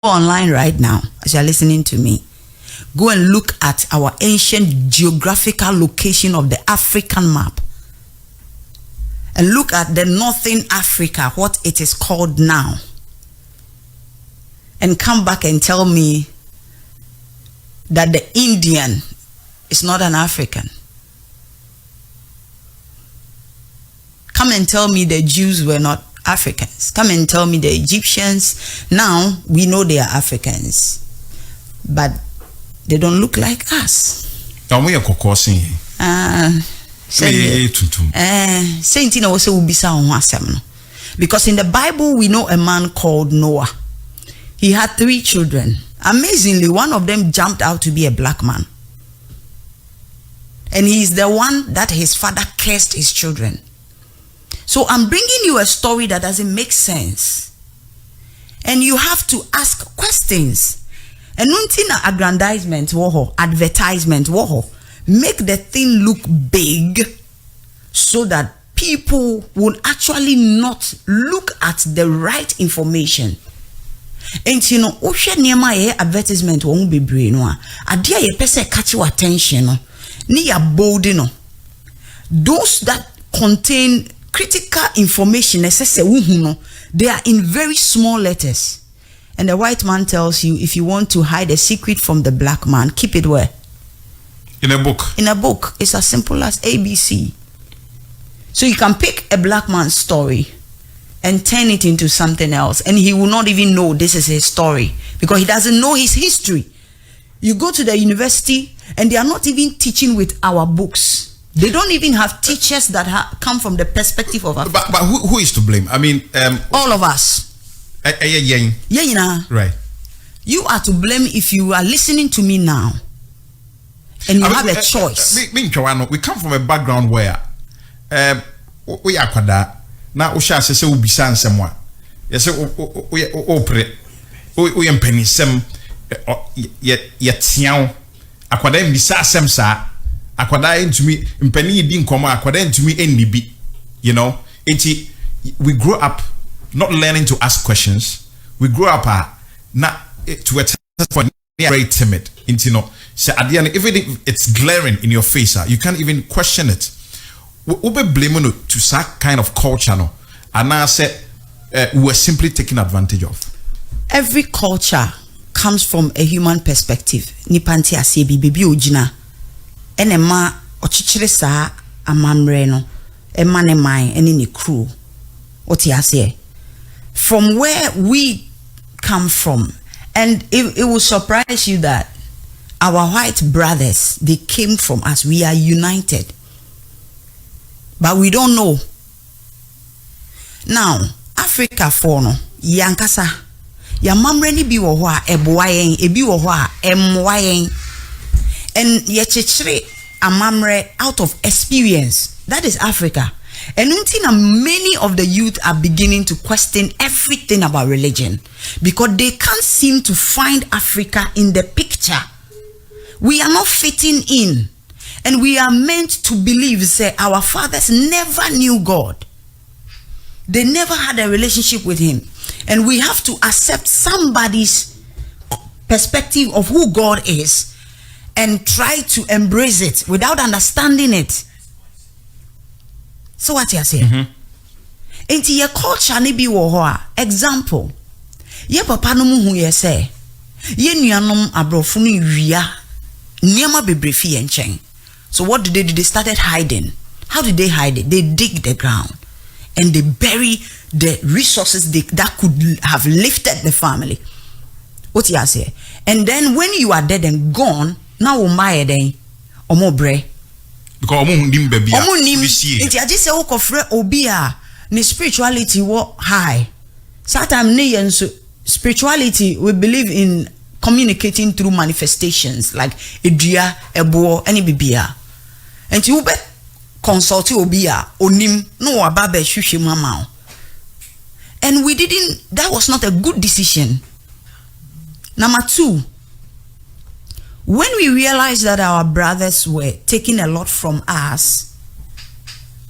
online right now as you're listening to me. Go and look at our ancient geographical location of the African map. And look at the Northern Africa, what it is called now. And come back and tell me that the Indian is not an African. Come and tell me the Jews were not Africans. Come and tell me the Egyptians. Now we know they are Africans, but they don't look like us. Because in the Bible we know a man called Noah. He had 3 children. Amazingly, one of them jumped out to be a black man. And he is the one that his father cursed his children. So I'm bringing you a story that doesn't make sense. And you have to ask questions. And untina aggrandizement, advertisement, make the thing look big so that people will actually not look at the right information. And you know, advertisement won't be brain. Adia ye pese catch your attention. Ni ya bold no. Those that contain critical information, they are in very small letters. And the white man tells you, if you want to hide a secret from the black man, keep it where? In a book. In a book. It's as simple as ABC. So you can pick a black man's story and turn it into something else, and he will not even know this is his story because he doesn't know his history. You go to the university and they are not even teaching with our books. They don't even have teachers that come from the perspective of Africa. But who is to blame? I mean, all of us. Right. You are to blame if you are listening to me now and you have a choice. We come from a background where we are kwada na usha se ubisa nsɛm a yɛsɛ opre o yɛmpanisɛm yɛteaw akwada mbisa asɛm saa akwada ntumi mpani di nkɔmɔ akwada ntumi ennibi, you know. We grow up not learning to ask questions. We grow up not to a point very timid. You know, so at the end, even if it's glaring in your face, you can't even question it. We be blaming to that kind of culture, no, and I said we were simply taken advantage of. Every culture comes from a human perspective. Nipanti asebi bibi ojina, enema ochichire sa amamre no, ema ne mai eni ni crew. Oti ase. From where we come from, and it will surprise you that our white brothers, they came from us. We are united. But we don't know. Now, Africa for no, yankasa, ya mamreni bi wo ho a eboayen, ebi wo ho a emwayen. And ye chechire amamre out of experience. That is Africa. And many of the youth are beginning to question everything about religion because they can't seem to find Africa in the picture. We are not fitting in. And we are meant to believe, say, our fathers never knew God. They never had a relationship with him. And we have to accept somebody's perspective of who God is and try to embrace it without understanding it. So what you saying? Into your culture ni bi wo ho a. Example. Ye papa no mu hu ye say, ye nuanom abrofo no wia niema bebrefi ye nchen. So what did they do? They started hiding. How did they hide it? They dig the ground and they bury the resources that could have lifted the family. What you say? And then when you are dead and gone, now umaye den omobre. Because omo baby. Omo nim. Inti aji se okofre obi a ni spirituality wo high. Sometimes ne yenso spirituality, we believe in communicating through manifestations like edua, ebo, any bibia. And you be consult obia onim no ababe hwehwe mama. And we didn't, that was not a good decision. Number 2, when we realized that our brothers were taking a lot from us,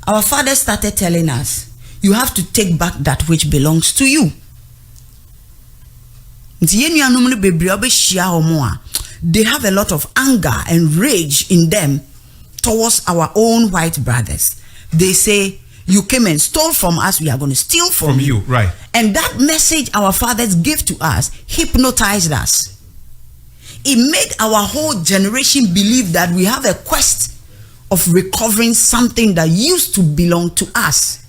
our father started telling us, you have to take back that which belongs to you. nti ye nuanom no bebre obehia homo a they have a lot of anger and rage in them towards our own white brothers. They say, you came and stole from us, we are going to steal from you. Right. And that message our fathers gave to us hypnotized us. It made our whole generation believe that we have a quest of recovering something that used to belong to us.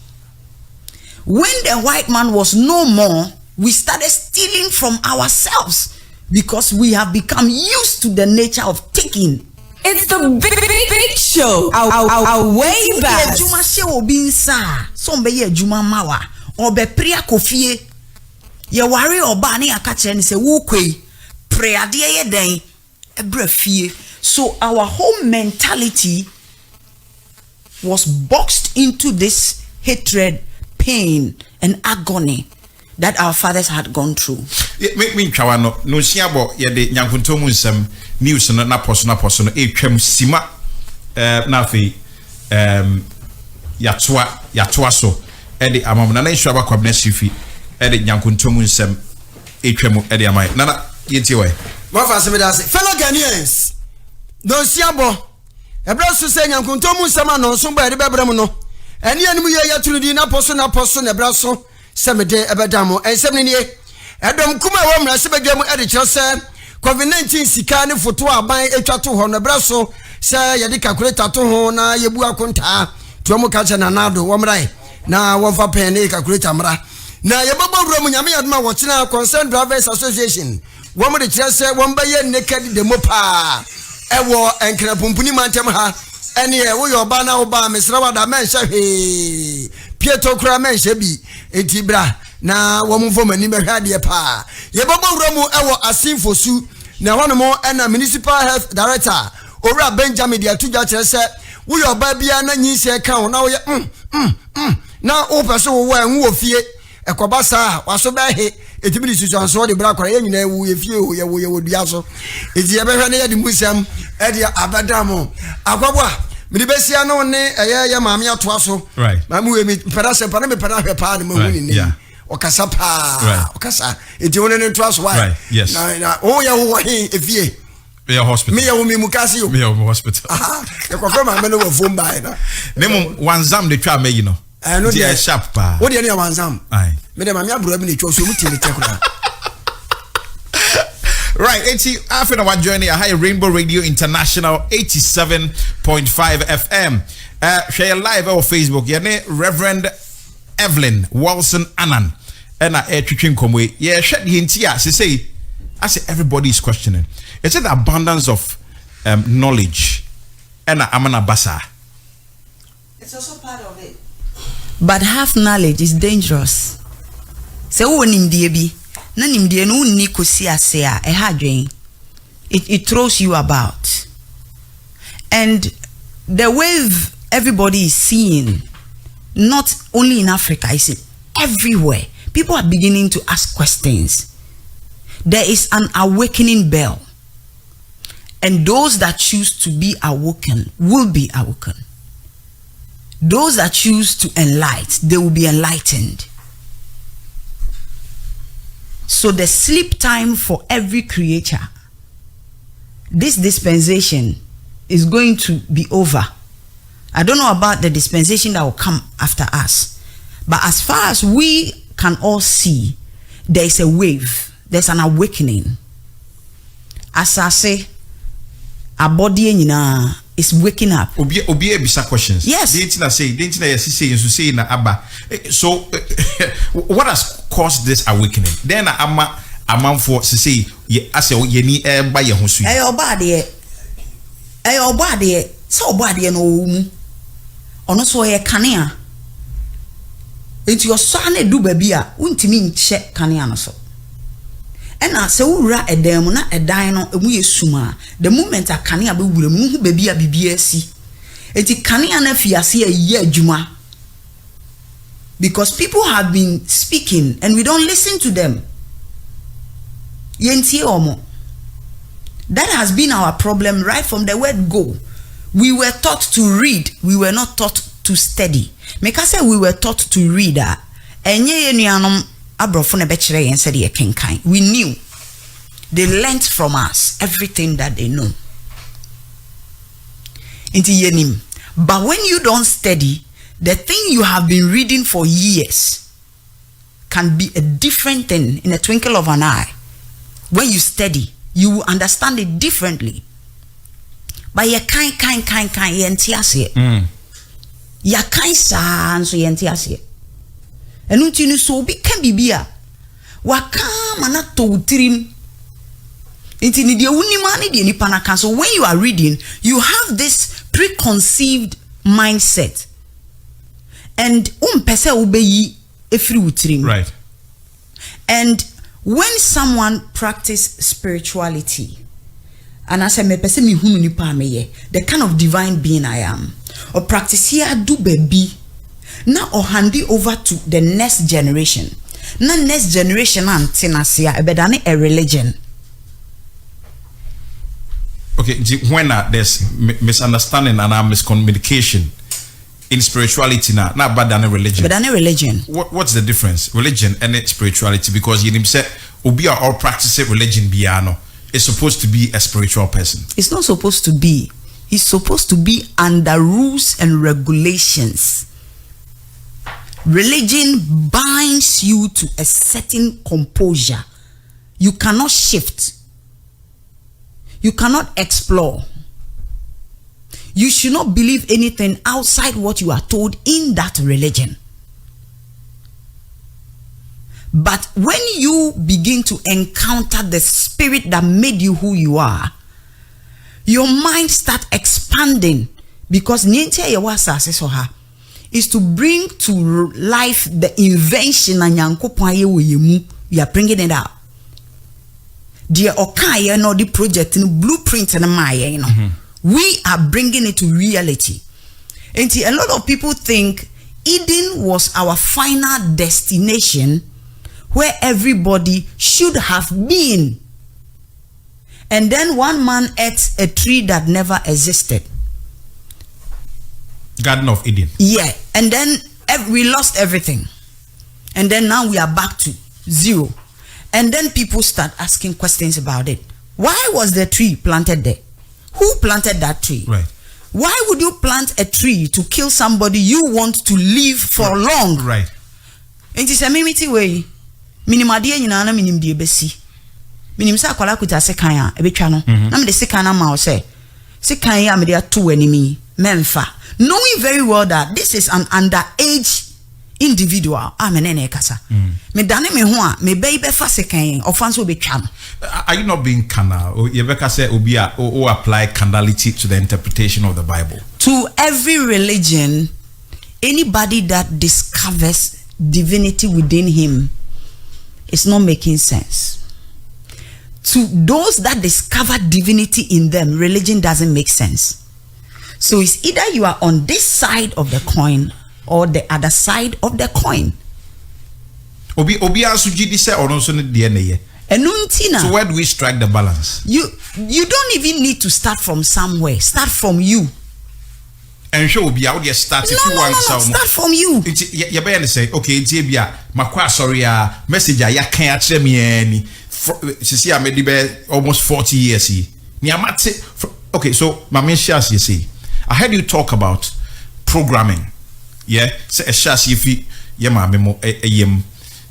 When the white man was no more, we started stealing from ourselves because we have become used to the nature of taking. It's the big show. Our way back. Juma she obi nsa. Some be ye juma mawa. Obe priya kofie. Ye wari oba ne akache ni se wo kwei. Prayer de ye den. Ebre fie. So our whole mentality was boxed into this hatred, pain, and agony that our fathers had gone through. Me twawa no siabo ye de nyankuntomu nsem news na poso no etwam sima na afi yatoa so e de amamna na nsu abakwabna sifi e de nyankuntomu nsem etwam e de amai na yenti we Mafa se me da se fellow Ghanaians no siabo e bra so se nyankuntomu nsem anonso ba de bebrem no ene anim ye yaturudi na poso ne bra so semede ebedamo ensem ne nie edom kuma wo mra se bedwam e de kire se COVID-19 sika ne foto aban etwa to ho no bra so se ye de calculator to ho na ye bu akonta to mo ka che na nado wo mra na wo fa pen ne calculator mra na ye babo wura mu nyame yadma wo china Concerned Drivers Association wo mo de kire se wo mba ye naked demo pa ewo enkra pumpuni mantem ha ene ye wo yo ba na wo ba mesra wada menhye he pieto kura menhye bi etibra na wo mu fo mani behwa de pa ye babo wura mu ewo asinfosu na hono mo ena Municipal Health Director owura Benjamin de atuja kire se wo yo ba bia na nyise ka ho na wo ye na o pese wo wa enwo fie ekoba sa waso ba he etibiri susu so de bra kwara ye nyina wu ye fie o ye wo dua so eti ye behwa ne ye de musam e de abadamo akwabwa me de besia no ne ye maame atoa so right maame we me pera se pa na me pera hwe pa na mahuni ni okasa pa okasa eti wona ne toa so why yes na o ye wo he efie me hospital me ye wo me mukasi yo me hospital e ko fema me no wo fom bai na nemu wanzam de twa me you know no dey sharp pa wo de ne wanzam ai me de maame aburo bi ne twa so mutile tekura. Right, after our journey, I have Rainbow Radio International 87.5 FM. Share live on Facebook. Your name Reverend Evelyn Wilson Annan. And I teaching come way. Yeah, shut the hintia. Say, I say everybody is questioning. It's the abundance of knowledge. And Amana Basa. It's also part of it. But half knowledge is dangerous. So when in DB. It throws you about. And the wave everybody is seeing, not only in Africa, it's everywhere. People are beginning to ask questions. There is an awakening bell. And those that choose to be awoken will be awoken. Those that choose to enlighten, they will be enlightened. So the sleep time for every creature, this dispensation is going to be over. I don't know about the dispensation that will come after us. But as far as we can all see, there is a wave. There's an awakening. As I say, our body is waking up. Obi bisa questions. Yes. So what has caused this awakening? Then I'm for to say I say ye ni by your hosu. Your body so body no ono so ye kanea. Into your son do baby a untimi nche kanea no so. Ena se wura edem na edan no emu yesuma the moment a kanea be wura mu hu baby a bibia si enti kanea na fiase ye adwuma because people have been speaking and we don't listen to them. Yentie omo. That has been our problem right from the word go. We were taught to read, we were not taught to study. Make us say we were taught to read enye yenuanom abrofo na be kire yen said ye kenkan. We knew They learnt from us everything that they know. Inti yenim. But when you don't study, the thing you have been reading for years can be a different thing in a twinkle of an eye. When you study, you will understand it differently. But ya kind yentiase. Ya kind sa so yentiase. Enu tinu so bi kan bibia. Waka mana to utirim. Inti ni dia unima ni dia nipa na kan. So when you are reading, you have this preconceived mindset. And pese ubeyi efri utirim. Right. And when someone practice spirituality, and as I me pese mi hunu nipa meye, the kind of divine being I am, or practice here do baby, now or hand it over to the next generation. Na next generation antinasia ebedane a religion. Okay, when there's misunderstanding and miscommunication in spirituality now, not bad than a religion. But than a religion. What's the difference? Religion and spirituality, because you said Obi are all practicing religion biano is supposed to be a spiritual person. It's not supposed to be. It's supposed to be under rules and regulations. Religion binds you to a certain composure. You cannot shift. You cannot explore. You should not believe anything outside what you are told in that religion. But when you begin to encounter the spirit that made you who you are, your mind starts expanding, because is to bring to life the invention and you are bringing it out. The okaya no the project no blueprint and my we are bringing it to reality. And a lot of people think Eden was our final destination where everybody should have been. And then one man ate a tree that never existed. Garden of Eden. Yeah. And then we lost everything. And then now we are back to zero. And then people start asking questions about it. Why was the tree planted there? Who planted that tree? Right. Why would you plant a tree to kill somebody you want to live for long? Right. It is a mimiti way. Minimadia nyina na minimdie besi. Minim sa kwala kuta sekan a ebetwa no. Na me de sekan na ma o say. Sekan ya me de ato animi memfa. Knowing very well that this is an underage individual. Amenene kasa. Me dane me ho a me be fa sekan ofanso betwa no. Are you not being carnal? Yebeka say obi a o apply carnality to the interpretation of the Bible. To every religion, anybody that discovers divinity within him is not making sense. To those that discover divinity in them, religion doesn't make sense. So it's either you are on this side of the coin or the other side of the coin. Obi asuji di say ono so ne de na ye. So where do we strike the balance? You don't even need to start from somewhere. Start from you. And show be out there start if you want some. Start from you. You better say okay, it's bia makwa sorry message ya kan atre me ani. See I made almost 40 years here. Okay, so my shares you see. I heard you talk about programming. Yeah, say a shares if you memo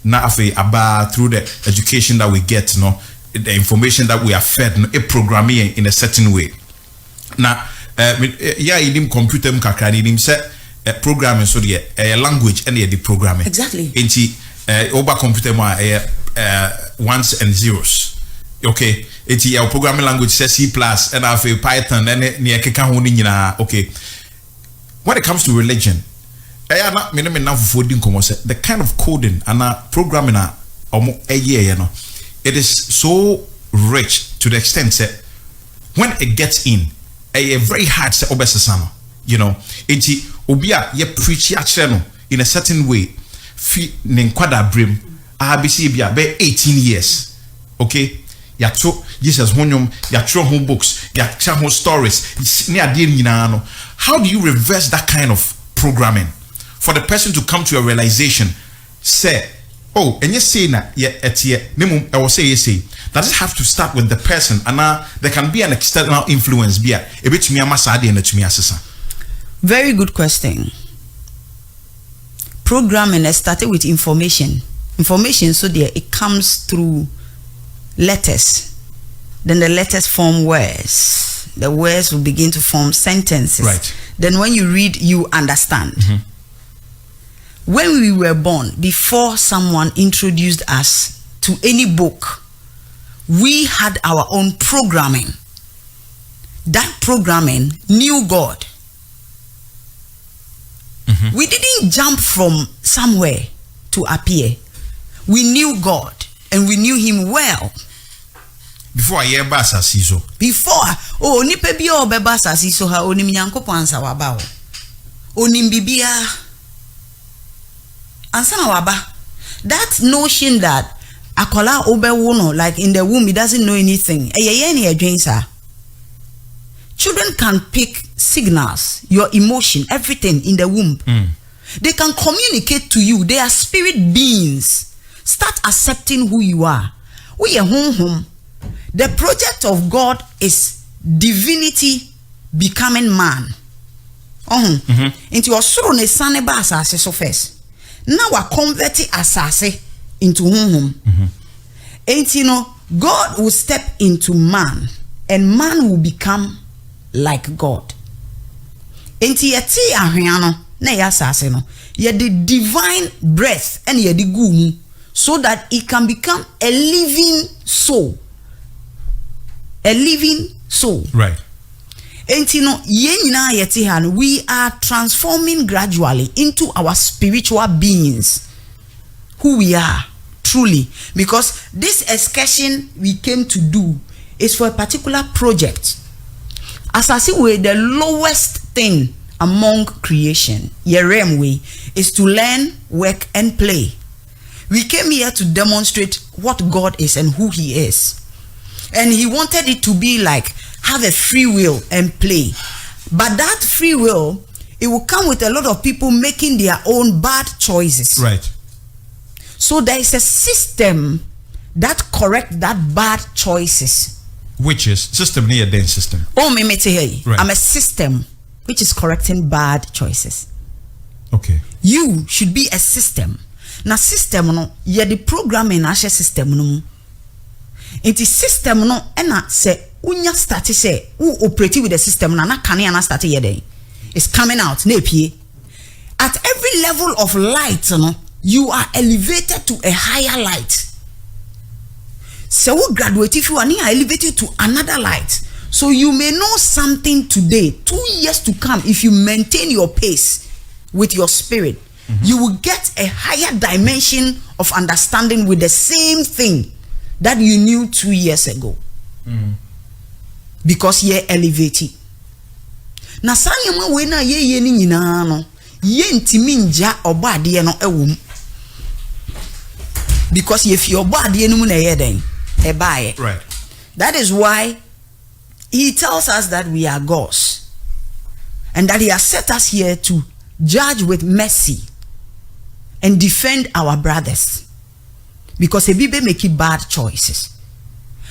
na afi about through the education that we get, no, the information that we are fed, no, a programming in a certain way. Now, yeah, in computer kakra in say programming so the language and the programming. Exactly. Inti over computer ones and zeros. Okay, it's your programming language says C+ and afi Python and near keka ho ni nyina. Okay, when it comes to religion, the kind of coding and programming it is so rich to the extent that when it gets in, a very hard to obesasano, you know, it's obia ye preach in a certain way. Ninkwada brim, ABC be 18 years, okay. Yacho Jesus honyum, yacho home books, yacho home stories. How do you reverse that kind of programming? For the person to come to a realization, say, oh, and you say na nemu I will say does it have to start with the person and there can be an external influence be a bit me amasade and to me asesa. Very good question. Programming has started with information. Information, so there it comes through letters. Then the letters form words. The words will begin to form sentences. Right. Then when you read, you understand. When we were born, before someone introduced us to any book, we had our own programming. That programming knew God. We didn't jump from somewhere to appear. We knew God and we knew him well. Before I hear asasi so. Before nipa bi o beba asasi so ha onim Nyankopon ansa waba o. Onim bibia ansa na waba. That notion that akola obewo no, like in the womb, he doesn't know anything. Children can pick signals, your emotion, everything in the womb. They can communicate to you. They are spirit beings. Start accepting who you are. We are home. The project of God is divinity becoming man. Into your soul ne sane ba asase so first. Now we convert asase into home. And you know, God will step into man and man will become like God. And yeti ahwiano na ya asase no, ye the divine breath and ye the gumu, so that it can become a living soul. A living soul. Right. And you know, we are transforming gradually into our spiritual beings, who we are truly, because this excursion we came to do is for a particular project. As I see, we the lowest thing among creation, Yerem way, is to learn, work, and play. We came here to demonstrate what God is and who He is. And He wanted it to be like, have a free will and play. But that free will, it will come with a lot of people making their own bad choices. Right. So there is a system that correct that bad choices. Which is system near den system. Oh, me hey. Right. I'm a system which is correcting bad choices. Okay. You should be a system. Now system no, ye the programming ashe system no. It is system no ena se unya start say who operate with the system na kane na start here then. It's coming out na pie. At every level of light no, you are elevated to a higher light. So we graduate if you are elevated to another light. So you may know something today, 2 years to come, if you maintain your pace with your spirit, you will get a higher dimension of understanding with the same thing that you knew 2 years ago. Because you're elevated. Na sanya we na ye ni nyina no, ye ntimi nja obade no ewom. Because if your body no mu na ye den, e bae. Right. That is why He tells us that we are gods and that He has set us here to judge with mercy and defend our brothers, because Ebibe make bad choices.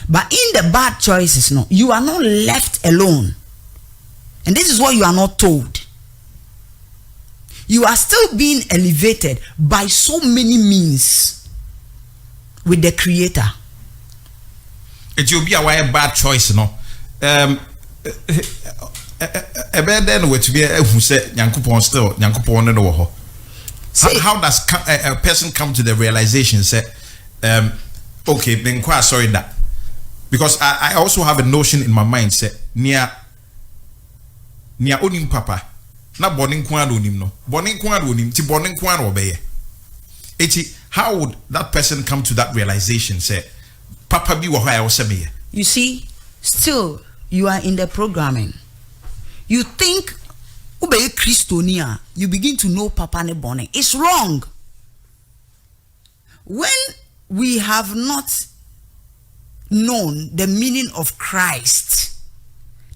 But in the bad choices, no, you are not left alone. And this is what you are not told. You are still being elevated by so many means with the Creator. It will be a bad choice, no. A bad then which be who said Yankupon still Yankupon no ho. How does a person come to the realization say okay, then quite sorry that, because I also have a notion in my mind say near onim papa na boning kwan onim no boning kwan onim ti boning kwan obeye. How would that person come to that realization say papa bi wo ho I say me? You see, still you are in the programming. You think ubeye Christonia, you begin to know papa ne boning. It's wrong. When we have not known the meaning of Christ,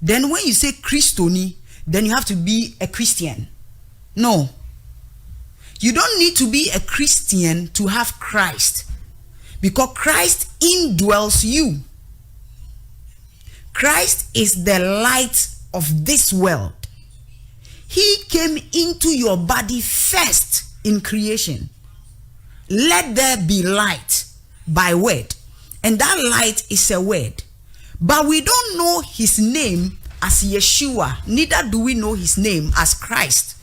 then when you say Christoni, then you have to be a Christian. No. You don't need to be a Christian to have Christ, because Christ indwells you. Christ is the light of this world. He came into your body first in creation. Let there be light by word. And that light is a word. But we don't know his name as Yeshua. Neither do we know his name as Christ.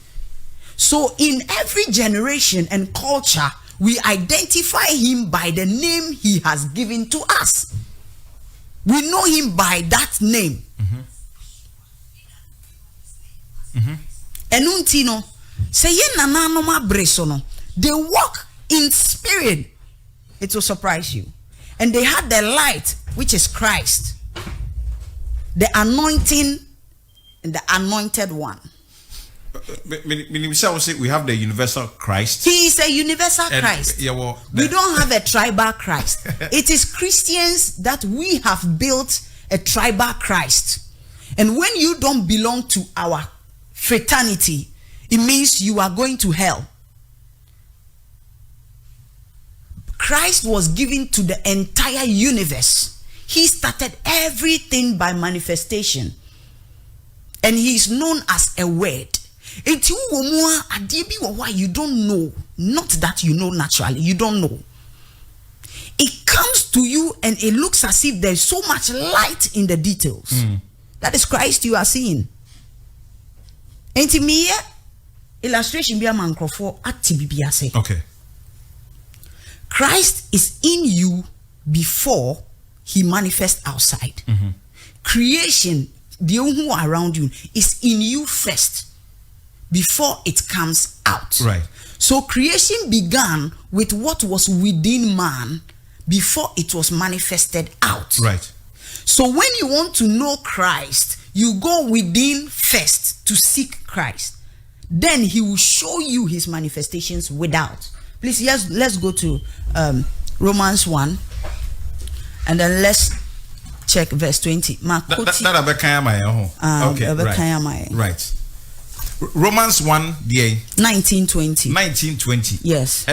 So in every generation and culture, we identify him by the name he has given to us. We know him by that name. Enuntino say ye nananoma bresono. They walk in spirit. It will surprise you. And they had the light, which is Christ, the anointing and the anointed one. We have the universal Christ. He is a universal Christ. Yeah, well, we don't have a tribal Christ. It is Christians that we have built a tribal Christ. And when you don't belong to our fraternity, it means you are going to hell. Christ was given to the entire universe. He started everything by manifestation. And he is known as a word. You don't know. Not that you know naturally. You don't know. It comes to you and it looks as if there's so much light in the details. That is Christ you are seeing. And to me, illustration be a microphone at TBBA. Okay. Christ is in you before he manifests outside. Creation, the one who are around you, is in you first before it comes out. Right. So creation began with what was within man before it was manifested out. Right. So when you want to know Christ, you go within first to seek Christ. Then he will show you his manifestations without. Please, yes, let's go to Romans 1 and then let's check verse 20. Okay, right. Romans 1, 19:20. 19:20. Yes.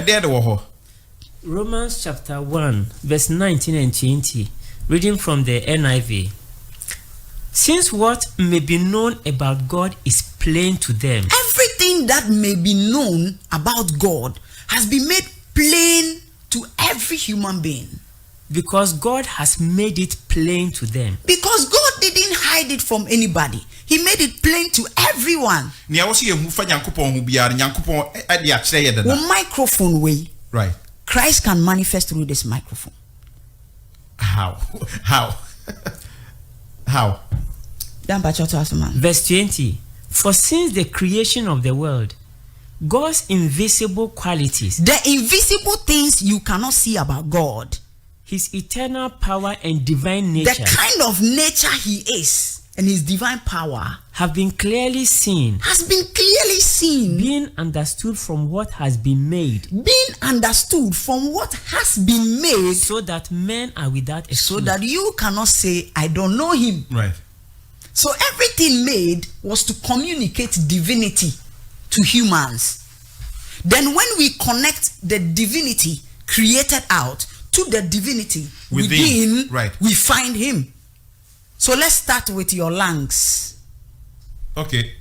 Romans chapter 1, verse 19 and 20. Reading from the NIV. Since what may be known about God is plain to them. Everything that may be known about God has been made plain to every human being. Because God has made it plain to them. Because God didn't hide it from anybody. He made it plain to everyone. One microphone way. Right. Christ can manifest through this microphone. How? Verse 20. For since the creation of the world, God's invisible qualities, the invisible things you cannot see about God, his eternal power and divine nature, the kind of nature he is and his divine power, have been clearly seen, has been clearly seen, being understood from what has been made, so that men are without excuse. So that you cannot say, I don't know him. Right. So everything made was to communicate divinity to humans. Then when we connect the divinity created out to the divinity within, right, we find him. So let's start with your lungs. Okay.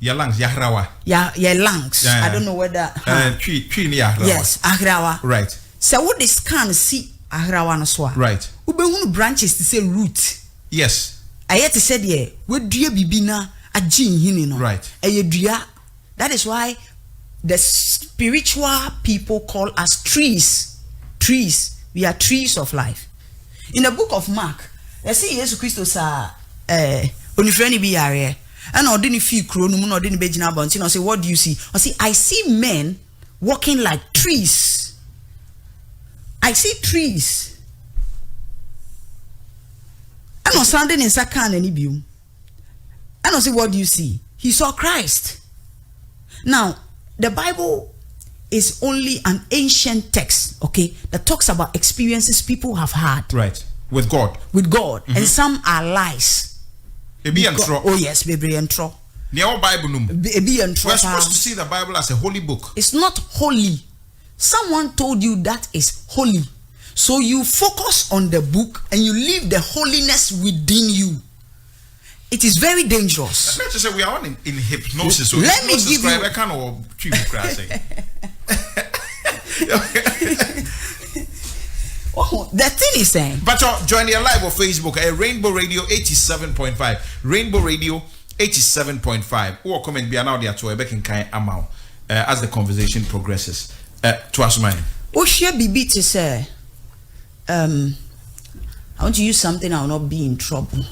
Your lungs, Yahrawa. Yeah, your lungs. Yeah. I don't know whether yes, Ahrawa. Right. So what this can see Ahrawa no so. Right. Ube branches to say root. Yes. Ayet said ye, we dua bibina a jin hini no. Right. Dua. That is why the spiritual people call us trees. Trees. We are trees of life. In the book of Mark, I see Jesus Christ sa onifreni bi yare. And I didn't feel kronum no didn't be jina bonti. I say, what do you see? I see men walking like trees. I see trees. I know standing in Sakan and Ibium. I don't say, what do you see? He saw Christ. Now, the Bible is only an ancient text, okay, that talks about experiences people have had. Right. With God. With God. And some are lies. Oh yes, baby and tro. Near Bible num. We're We're supposed to see the Bible as a holy book. It's not holy. Someone told you that is holy. So you focus on the book and you leave the holiness within you. It is very dangerous. Let's just say we are on in hypnosis. So Let me give you. I kind of The thing is saying. But join the live on Facebook at Rainbow Radio 87.5. Rainbow Radio 87.5. Or comment be now there to a back in kind amount as the conversation progresses. To us, man. Oshia Bibi to say, I want to use something I will not be in trouble.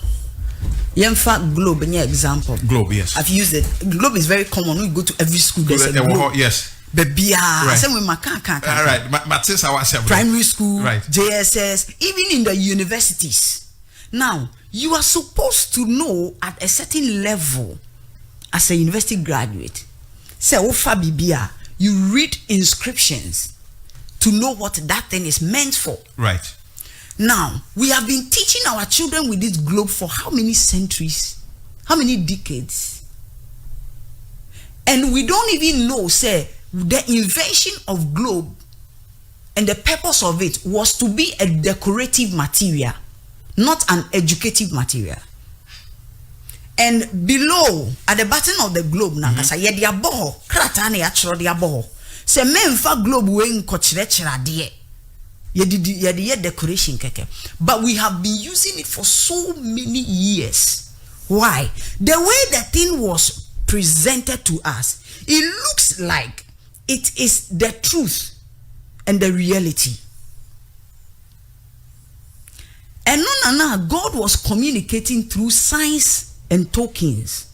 In fact, globe, any example. Globe, yes. I've used it. Globe is very common. When you go to every school, there's a globe. Yes. Baby, I said with my all right, Matis, our primary school, right. JSS, even in the universities. Now, you are supposed to know at a certain level as a university graduate. Say, Ofa Bibia, you read inscriptions to know what that thing is meant for. Right. Now, we have been teaching our children with this globe for how many centuries? How many decades? And we don't even know, say, the invention of globe and the purpose of it was to be a decorative material, not an educative material. And below, at the bottom of the globe, Nankasa, ye dia boho, kratane ya chro dia boho. Se memfa globe we nkochirechira de. Ye decoration keke. But we have been using it for so many years. Why? The way the thing was presented to us, it looks like it is the truth and the reality. And no, God was communicating through signs and tokens.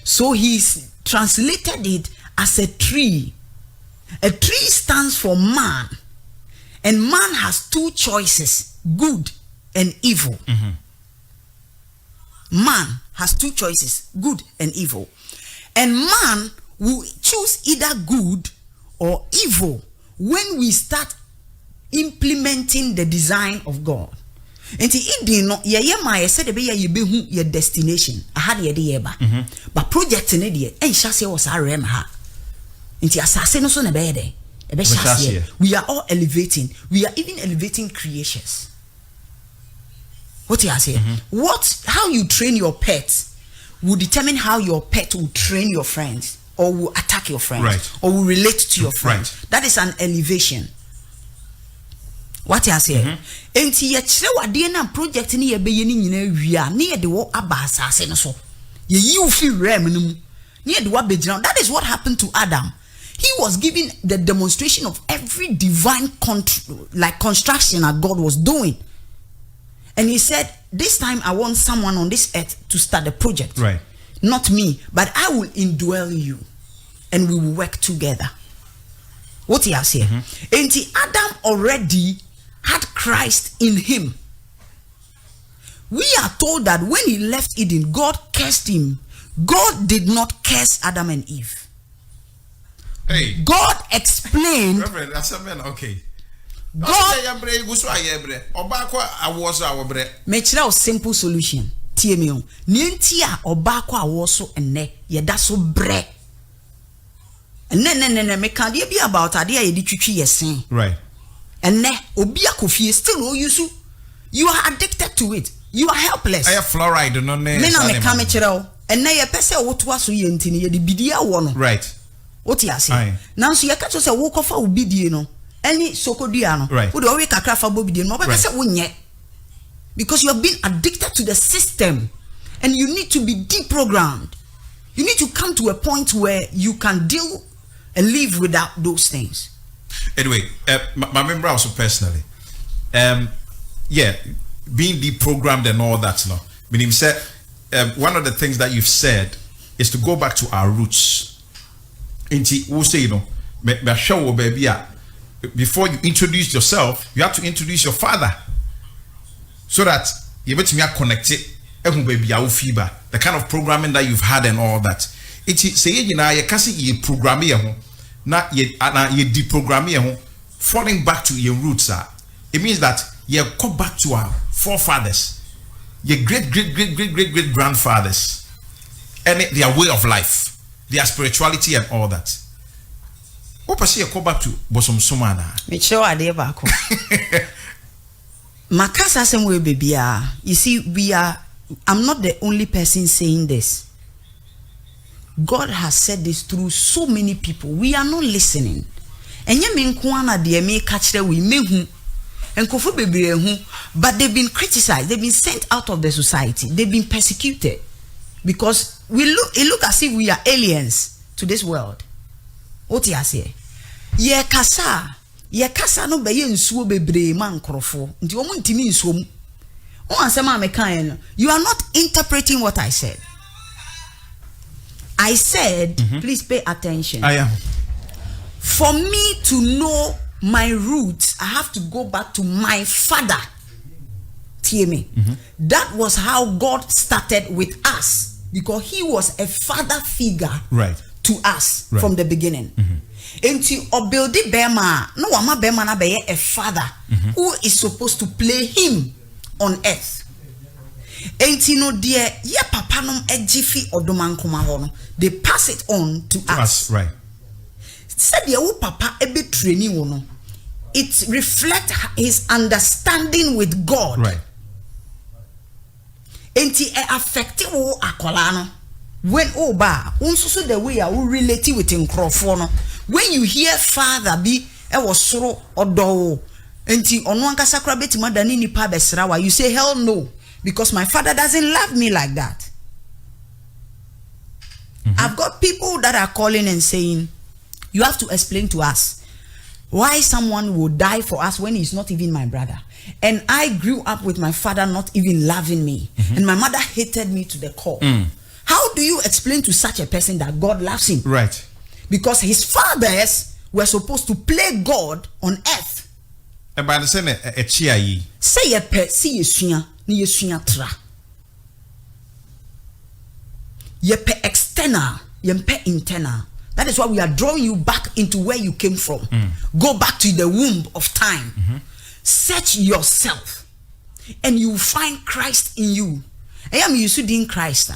So he's translated it as a tree. A tree stands for man. And man has two choices, good and evil. Man has two choices, good and evil. And man will choose either good or evil when we start implementing the design of God. And your destination. I had the idea, but project in it, and Shassia was our rem ha. Into assassin on a bed. We are all elevating. We are even elevating creations. What you are saying? How you train your pet will determine how your pet will train your friends, or will attack your friends, right, or will relate to your friends. Right. That is an elevation. What you are saying? And ye chrewa project ni ye be ni nyina wia ni ye de wo aba asase no so. Ye you feel rem no mu. Ni ye de wo be ground. That is what happened to Adam. He was giving the demonstration of every divine construction that God was doing. And he said, this time I want someone on this earth to start the project. Right. Not me, but I will indwell you and we will work together. What he has here. And Adam already had Christ in him. We are told that when he left Eden, God cursed him. God did not curse Adam and Eve. Hey. God explained. Reverend, that's a man, okay. God. Make a simple solution. TMO. Nientia obako awoso ene yeda so bre. Ne me can be about idea ye ditwitwi yesen. Right. Ene obi akofie still you are addicted to it. You are helpless. I have fluoride no ne. Me na me ka me kire o. Ene ye pese woto aso ye ntini ye de bidia wo no. Right. What you say? Now so you catch say wo kofa obidie no. Any sokodua no. Right. Wo de we kakra fa bobidie no. But say wonye. Because you have been addicted to the system and you need to be deprogrammed. You need to come to a point where you can deal and live without those things. Anyway, my member also personally, being deprogrammed and all that, no. Meaning, said one of the things that you've said is to go back to our roots. We'll say, you know, before you introduce yourself, you have to introduce your father, so that you're able to connect it. The kind of programming that you've had and all that. It's say you know you can't see you program here, not you deprogram here, falling back to your roots. It means that you come back to our forefathers, your great grandfathers. and their way of life, their spirituality and all that. What person you come back to bosom sumana? Me show ade baako. Makasa same way baby. You see, I'm not the only person saying this. God has said this through so many people. We are not listening. Enye me nko ana de me ka kire we mehu. Enkofo bebre hu, but they've been criticized, they've been sent out of the society, they've been persecuted because it look as if we are aliens to this world. What you say? Ye kasa no be ye nsuo bebre man krofo. Nti omo ntimi nsuo mu. O ansema me kan no. You are not interpreting what I said. I said, please pay attention. I am. For me to know my roots, I have to go back to my father. Hear me. That was how God started with us, because he was a father figure to us from the beginning. Enti obildi bema no wama bema na beye a father who is supposed to play him on earth. Enti no dear ye papa nom ejifi odoman koma ho no, they pass it on to us. Right. Said ye wo papa ebe training wo no, it reflects his understanding with God. Right. Enti affecting wo akola no. When oba unsusu the way you relate with nkrofo no, when you hear father be e was soro odo enti ono ankasa kra betima dani nipa besrawa, you say hell no, because my father doesn't love me like that. I've got people that are calling and saying, you have to explain to us why someone would die for us when he's not even my brother. And I grew up with my father not even loving me, and my mother hated me to the core. How do you explain to such a person that God loves him? Right. Because his fathers were supposed to play God on earth. And by the same a chia yi. Say ye pe si yesua ni yesua tra. Ye pe external, ye pe internal. That is why we are drawing you back into where you came from. Go back to the womb of time. Search yourself, and you will find Christ in you. I am used to in Christ.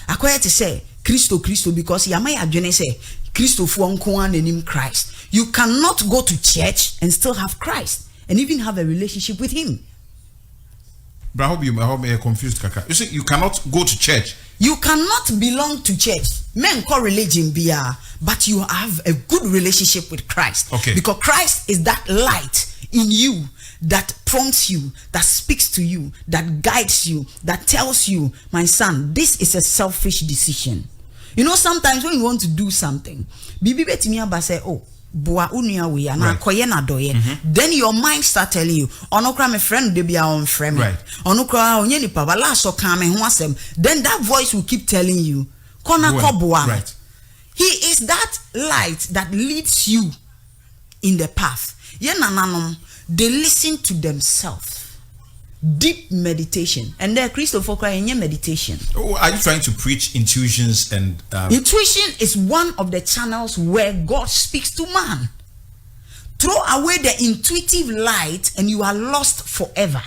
Akwaya to say Christo, because yamai adwene say Christo fu onko an enim Christ. You cannot go to church and still have Christ and even have a relationship with him. But I hope you are confused, Kaka. You see, you cannot go to church. You cannot belong to church. Men call religion biya, but you have a good relationship with Christ. Okay. Because Christ is that light in you that prompts you, that speaks to you, that guides you, that tells you, my son, this is a selfish decision. You know, sometimes when you want to do something, bibi betimi aba say, oh, boa unia we na koye na doye. Then your mind start telling you, onokra me friend de bia on friend. Onokra onye ni pa bala so kan me ho asem. Then that voice will keep telling you, kona ko boa. Right. He is that light that leads you in the path. Ye nananom, they listen to themselves. Deep meditation. And there Christopher cry in your meditation. Oh, are you trying to preach intuitions and intuition is one of the channels where God speaks to man. Throw away the intuitive light and you are lost forever.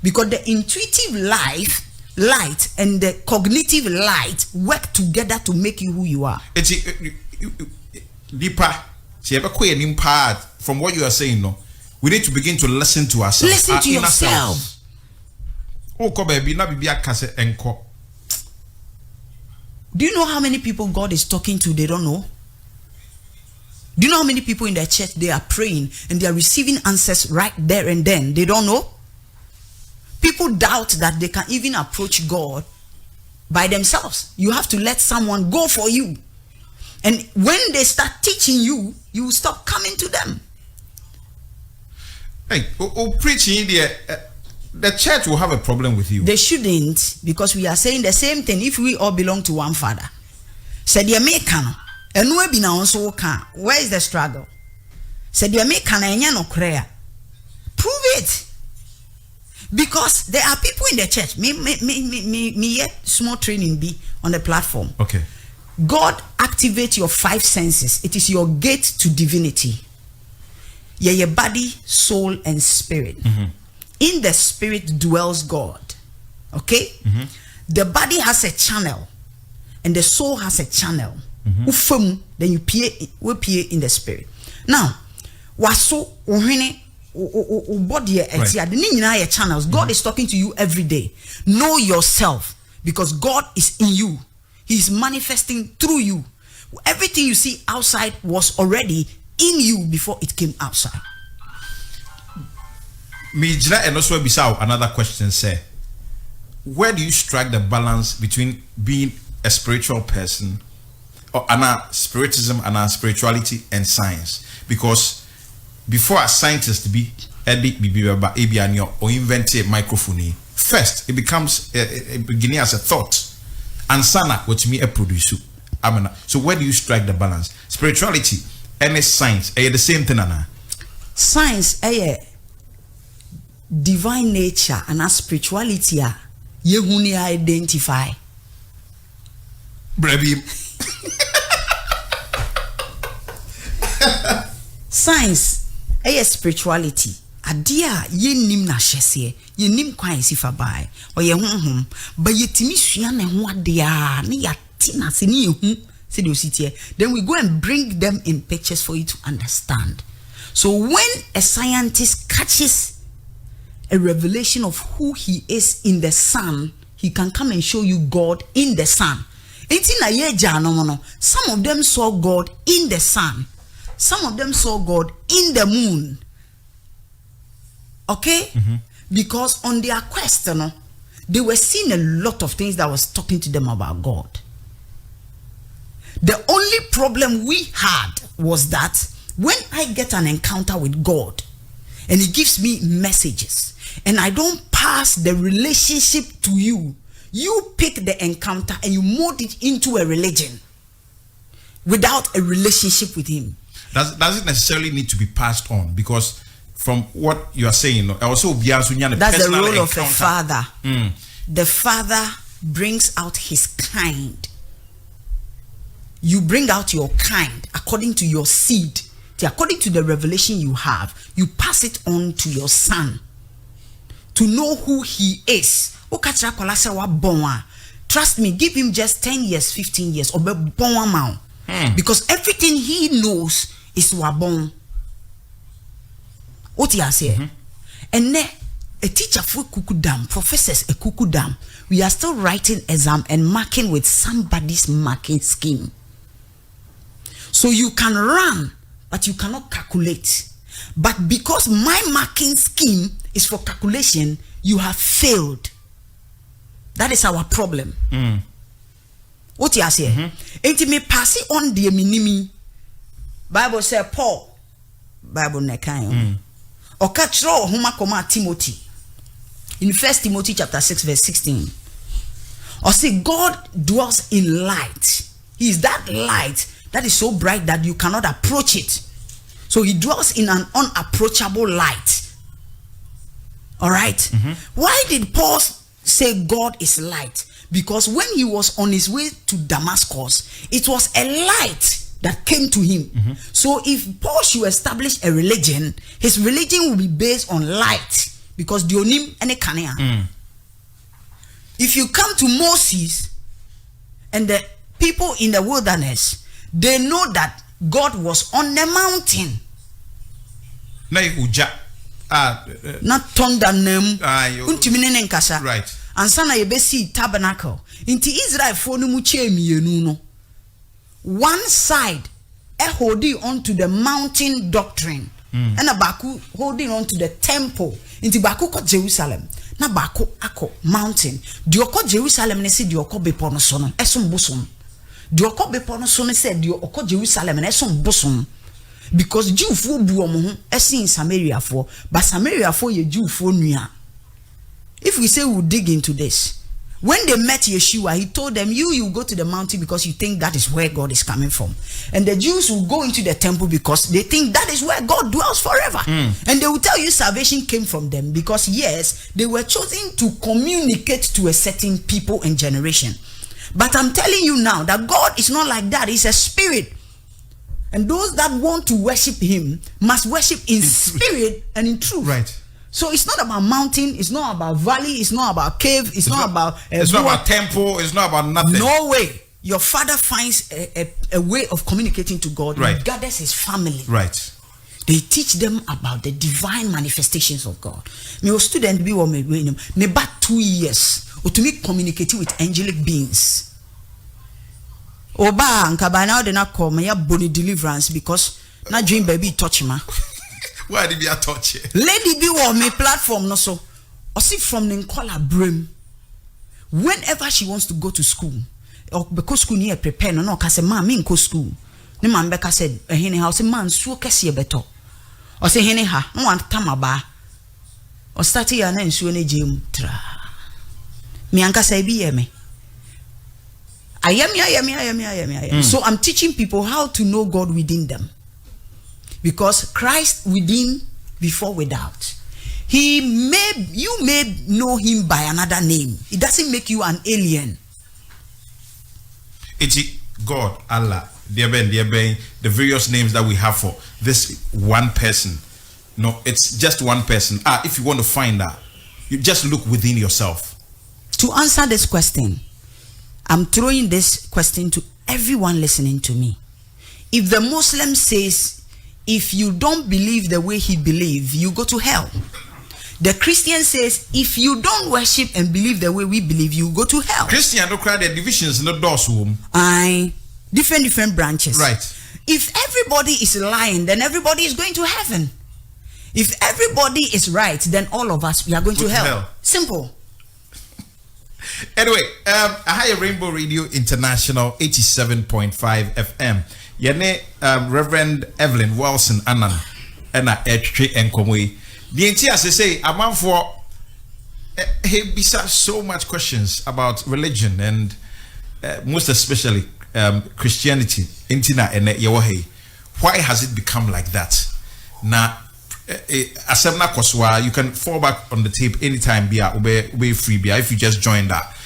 Because the intuitive light and the cognitive light work together to make you who you are. It's deeper. From what you are saying, no, we need to begin to listen to ourselves. Listen to yourself. Oh, baby, na bibi akase enko. Do you know how many people God is talking to? They don't know. Do you know how many people in their church they are praying and they are receiving answers right there and then? They don't know. People doubt that they can even approach God by themselves. You have to let someone go for you. And when they start teaching you, you will stop coming to them. Hey, preaching there. The church will have a problem with you. They shouldn't, because we are saying the same thing if we all belong to one father. Said the American, and we be now so can. Where is the struggle? Said the American and no prayer. Prove it. Because there are people in the church. Me yet small training be on the platform. Okay. God activates your 5 senses. It is your gate to divinity. Your body, soul, and spirit. In the spirit dwells God. Okay? The body has a channel. and the soul has a channel. Ufemu, then you peer in the spirit. Now, waso ohene body the channels. God is talking to you every day. Know yourself, because God is in you. He is manifesting through you. Everything you see outside was already in you before it came outside. And also another question, say, where do you strike the balance between being a spiritual person, or spiritism and spirituality and science? Because before a scientist be or invent a microphone, first it becomes beginning as a thought, and sana what me a produce. So where do you strike the balance? Spirituality and science are the same thing, Anna? Science divine nature and spirituality yehuni identify. Baby. Science spirituality adia yenim na hyese yenim kwan sifa bai oye honhom ba yetimi sua na ho adia na yati na se ne yehu se de ositie. Then we go and bring them in pictures for you to understand. So when a scientist catches a revelation of who he is in the sun, he can come and show you God in the sun. Some of them saw God in the sun. Some of them saw God in the moon. Okay? Because on their quest, they were seeing a lot of things that was talking to them about God. The only problem we had was that when I get an encounter with God and he gives me messages and I don't pass the relationship to you, you pick the encounter and you mold it into a religion without a relationship with him. Does it necessarily need to be passed on? Because from what you are saying, also that's the role of a father. The father brings out his kind. You bring out your kind according to your seed. According to the revelation you have, you pass it on to your son to know who he is. Trust me, give him just 10 years, 15 years, or because everything he knows is wabon. What you say? And then a teacher for kukudam, professors a kukudam. We are still writing exam and marking with somebody's marking scheme. So you can run, but you cannot calculate. But because my marking scheme is for calculation, you have failed. That is our problem. What you say? Ain't me pass it on the minimi. Bible say Paul. Bible nekai. Or catch raw huma koma Timothy. In 1 Timothy chapter 6 verse 16. Or say God dwells in light. He is that light that is so bright that you cannot approach it. So he dwells in an unapproachable light. All right. Why did Paul say God is light? Because when he was on his way to Damascus, it was a light that came to him. So if Paul should establish a religion, his religion will be based on light, because dionim and kanea. If you come to Moses and the people in the wilderness, they know that God was on the mountain. Not thunder name. Right. And sana yebesi tabernacle. Inti Israel for no muche. One side holding on to the mountain doctrine, and a baku holding on to the temple. Inti baku ko Jerusalem. Na baku ako mountain. Dioko Jerusalem ne si dioko bepono sono. Esum bosom. Dioko bepono sono se dioko Jerusalem ne esum bosom. Because Jew for buomo in Samaria for, but Samaria for ye Jew for nuya. If we say we'll dig into this, when they met Yeshua, he told them, you go to the mountain because you think that is where God is coming from. And the Jews will go into the temple because they think that is where God dwells forever. And they will tell you salvation came from them because yes, they were chosen to communicate to a certain people and generation. But I'm telling you now that God is not like that. He's a spirit. And those that want to worship him must worship in spirit and in truth. Right. So it's not about mountain, it's not about valley, it's not about cave, it's not about it's not about temple, it's not about nothing. No way. your father finds a way of communicating to God. Right. He gathers his family. Right. They teach them about the divine manifestations of God. Me a student be me about 2 years to me communicating with angelic beings. Oba anka by now they not call me a bony deliverance because na dream baby touch ma. Why did you touch it? Lady be on me platform no so. Or see from Ninkola Brim. Whenever she wants to go to school, or because school near prepare no cause man me go school. Ne man beka said hene house man so kese beto. Or say hene ha no want tamaba. Or start ya na nsuo ne gym tra. Me anka say bi ye me. I am. So I'm teaching people how to know God within them. Because Christ within before without. You may know him by another name. It doesn't make you an alien. It's God, Allah, the various names that we have for this one person. No, it's just one person. If you want to find that, you just look within yourself. To answer this question, I'm throwing this question to everyone listening to me. If the Muslim says, if you don't believe the way he believes, you go to hell. The Christian says, if you don't worship and believe the way we believe, you go to hell. Christian don't cry their divisions in the doors room. Different branches. Right. If everybody is lying, then everybody is going to heaven. If everybody is right, then all of us, we are going to hell. Simple. Anyway, I have Rainbow Radio International 87.5 FM. Yene Reverend Evelyn Wilson Annan and Etri Enkomwe. The entire say a man for he bisa so much questions about religion and most especially Christianity. Intina and Yawahe. Why has it become like that? Now, Asemna Koswa, you can fall back on the tape anytime. Be free. If you just join that.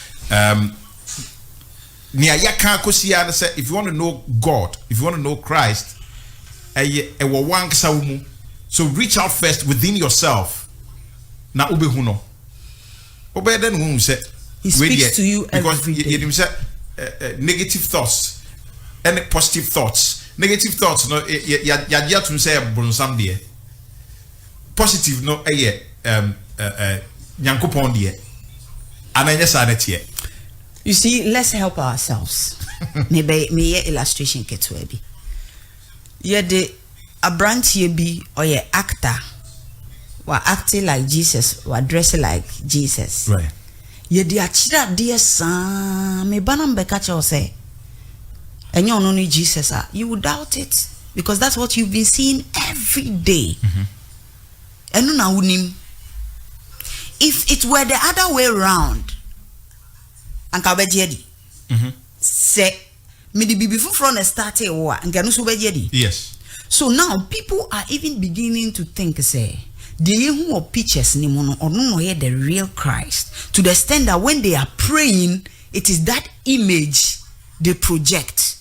If you want to know God, if you want to know Christ, so reach out first within yourself. Na ube huno. Ube then who say he speaks to you every day. You say negative thoughts and positive thoughts. Negative thoughts no ya to say bronsam die. Positive no nyankopon die. Ananya sanetie. You see, let's help ourselves. Maybe me illustration ketwebi. Ye de abrantie bi or ye actor were acting like Jesus, were dressing like Jesus. Right. Ye de achira dear son, me banam bekacha say, and you only Jesus you would doubt it because that's what you've been seeing every day. And if it were the other way around, and kabejedi, say me the bibi from the started war and ganusu bejedi. Yes. So now people are even beginning to think, say, the who are pictures ni mono or no the real Christ, to the extent that when they are praying, it is that image they project.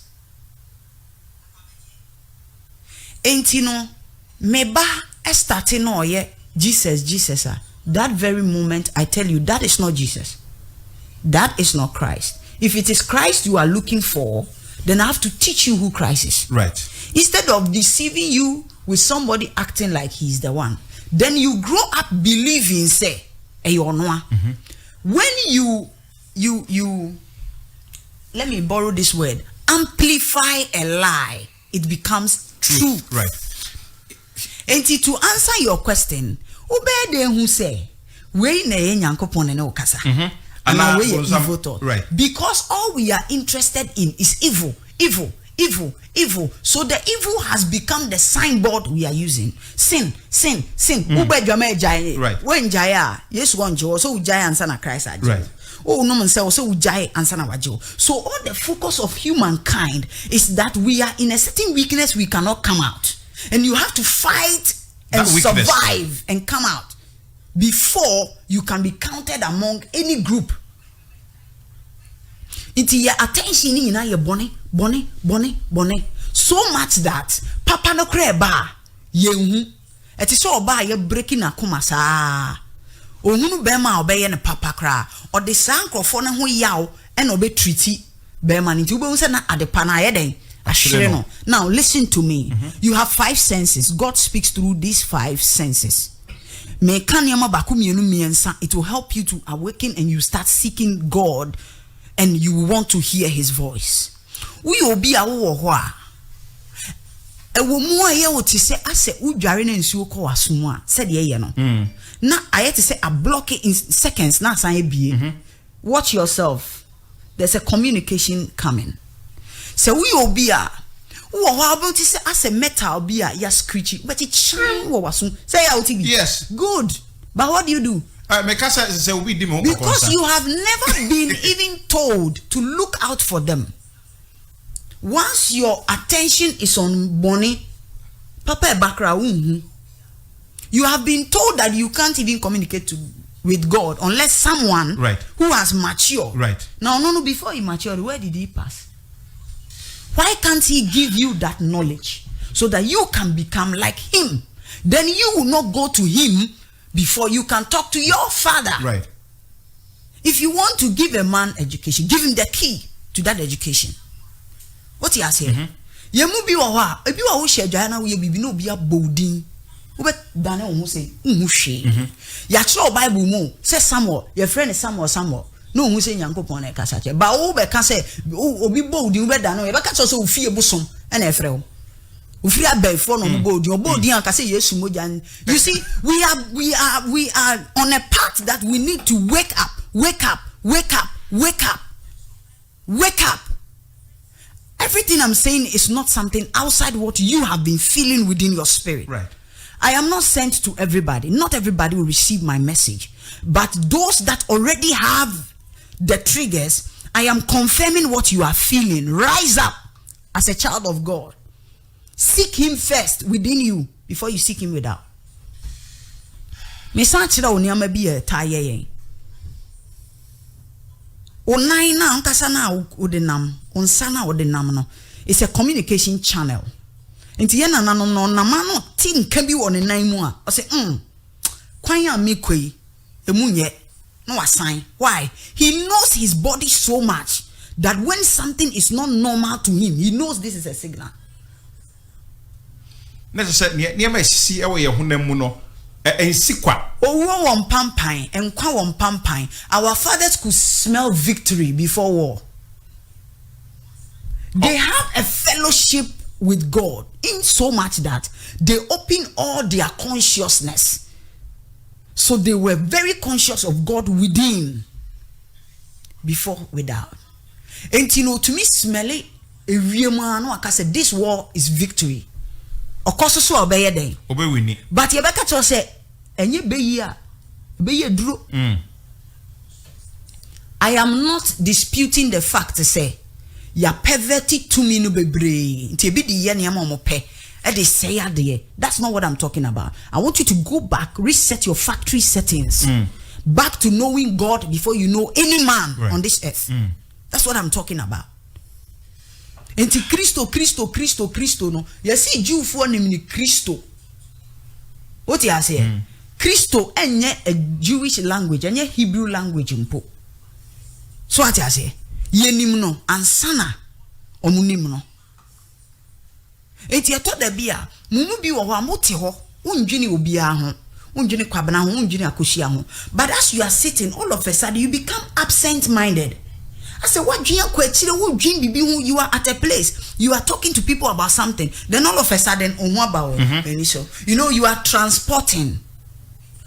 Ain't you know, meba starting no ye Jesus. That very moment I tell you that is not Jesus. That is not Christ. If it is Christ you are looking for, then I have to teach you who Christ is. Right. Instead of deceiving you with somebody acting like he's the one, then you grow up believing, say, when you let me borrow this word, amplify a lie, it becomes truth. Right. And to answer your question, obey who say, we ne nyankopon ne okasa. And evil thought. Right. Because all we are interested in is evil. So the evil has become the signboard we are using. Sin. Right. When Jaya, yes, one Joe, so Jaya and Sana Christ. Right. Oh, no man say also Jaya and Sana Wajo. So all the focus of humankind is that we are in a certain weakness we cannot come out. And you have to fight and survive and come out before you can be counted among any group. It's your attention in your bonny. So much that Papa no creba yehu. It is so ba ye breaking a kumasa. Ohunu bema obeye ne papa kra. Or the sankrofo na ho yaw and obe treaty. Beman into na adepana yeden. Ashireno. Now listen to me. You have 5 senses. God speaks through these 5 senses. It will help you to awaken and you start seeking God and you want to hear his voice. We will be a war. Say I say said now I had to say I block it in seconds. Now watch yourself. There's a communication coming. So we will be a about to say as a metal be a screechy, but it shine what say out. Yes. Good. But what do you do? Because you have never been even told to look out for them. Once your attention is on Bonnie, Papa background, you have been told that you can't even communicate with God unless someone who has matured. Right. Now, no, before he matured, where did he pass? Why can't he give you that knowledge so that you can become like him? Then you will not go to him before you can talk to your father. Right. If you want to give a man education, give him the key to that education. What he has here? Yemu bi wa ebi wa wo hye adwan na wo ye bibi na obi abodin. Wo be dane wo say nhu hwe. Ya kire Bible mu say Samuel, your friend Samuel. No who say Nyankopon na kasa che. Ba wo be ka say obi bodin wo be dane wo be ka so ofie bosom na efre wo. Ofri abefo no bodin, obodin an ka say Yesu moja. You see, we are on a path that we need to wake up. Everything I'm saying is not something outside what you have been feeling within your spirit. Right. I am not sent to everybody. Not everybody will receive my message. But those that already have the triggers, I am confirming what you are feeling. Rise up as a child of God. Seek him first within you before you seek him without. Onaina unkasana udenam unsana udenam no. It's a communication channel. Inti yena no namano tin can be on a nine more. I say kwanya mikwe emunye no assign. Why? He knows his body so much that when something is not normal to him, he knows this is a signal. Necessarily near see away a hunemuno. Our fathers could smell victory before war. They have a fellowship with God in so much that they open all their consciousness. So they were very conscious of God within before without. And you know, to me, smelly I said this war is victory. Of course, so obey day. But Yabeka say, and you be here, Drew. I am not disputing the fact to say, ya perverted to me no be brain. That's not what I'm talking about. I want you to go back, reset your factory settings, back to knowing God before you know any man on this earth. That's what I'm talking about. Enti Christo no. You see Jew for name ni Christo. What you say? Christo enye a Jewish language, enye Hebrew language mpo. So what you say? Ye nim no ansana omunim no. Enti eto da bia, mumu bi wo ho amote ho, undwini obi a ho. Undwini kwabena ho, undwini akoshia ho. But as you are sitting, all of a sudden you become absent-minded. I said, what you are at a place, you are talking to people about something, then all of a sudden, you know, you are transporting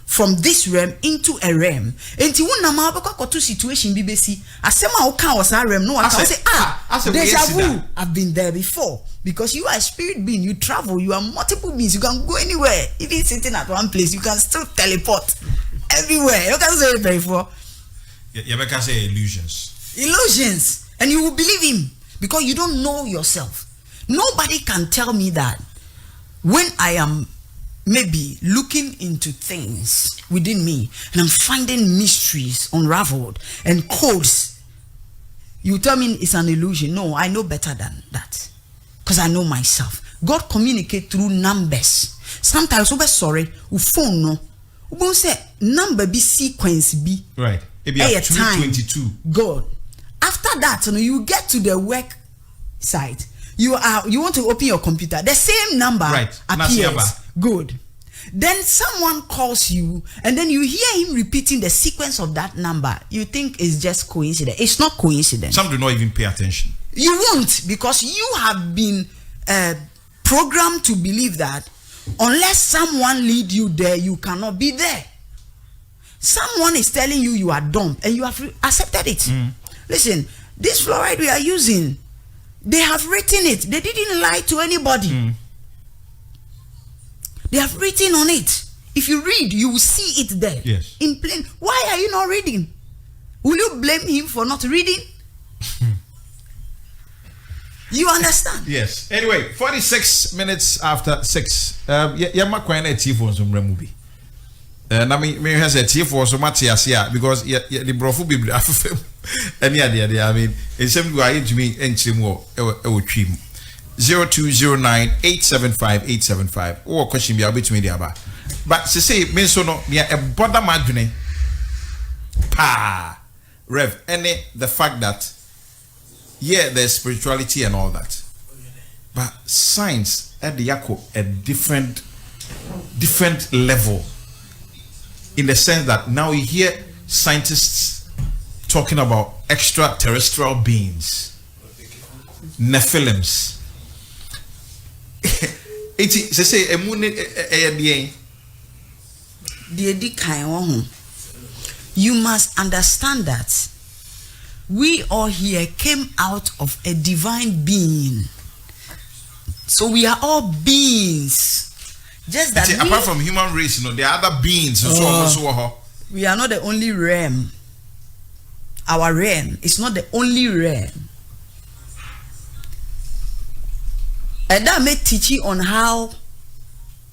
from this realm into a realm. And you won't to situation BBC. I said, realm. No, I say, deja vu. I've been there before. Because you are a spirit being, you travel, you are multiple beings, you can go anywhere. Even sitting at one place, you can still teleport everywhere. You can say it before. You can say illusions. Illusions, and you will believe him because you don't know yourself. Nobody can tell me that when I am maybe looking into things within me and I'm finding mysteries unraveled and codes, you tell me it's an illusion. No, I know better than that because I know myself. God communicates through numbers. Sometimes we sorry, we phone no, we say number be sequence be right. Maybe 22. God. After after that, you get to the work site. You want to open your computer. The same number appears. Good. Then someone calls you, and then you hear him repeating the sequence of that number. You think it's just coincidence. It's not coincidence. Some do not even pay attention. You won't, because you have been programmed to believe that unless someone lead you there, you cannot be there. Someone is telling you you are dumb, and you have accepted it. Listen, this fluoride we are using, they have written it. They didn't lie to anybody. They have written on it. If you read, you will see it there. Yes. In plain. Why are you not reading? Will you blame him for not reading? You understand? Yes. Anyway, 46 minutes after 6. Yeah, quite a chief was some movie. Na me has a chief was so much as because the brofu bibli afem. And I mean, it's something I to me and chimo e trim. 0209875875 or question be about me there. But to say me so no me a border madune pa rev any the fact that there's spirituality and all that, but science at the yako a different level, in the sense that now you hear scientists talking about extraterrestrial beings, Nephilims. You must understand that we all here came out of a divine being. So we are all beings. Just that apart from human race, there are other beings. We are not the only realm. Our realm is not the only realm. And that may teach you on how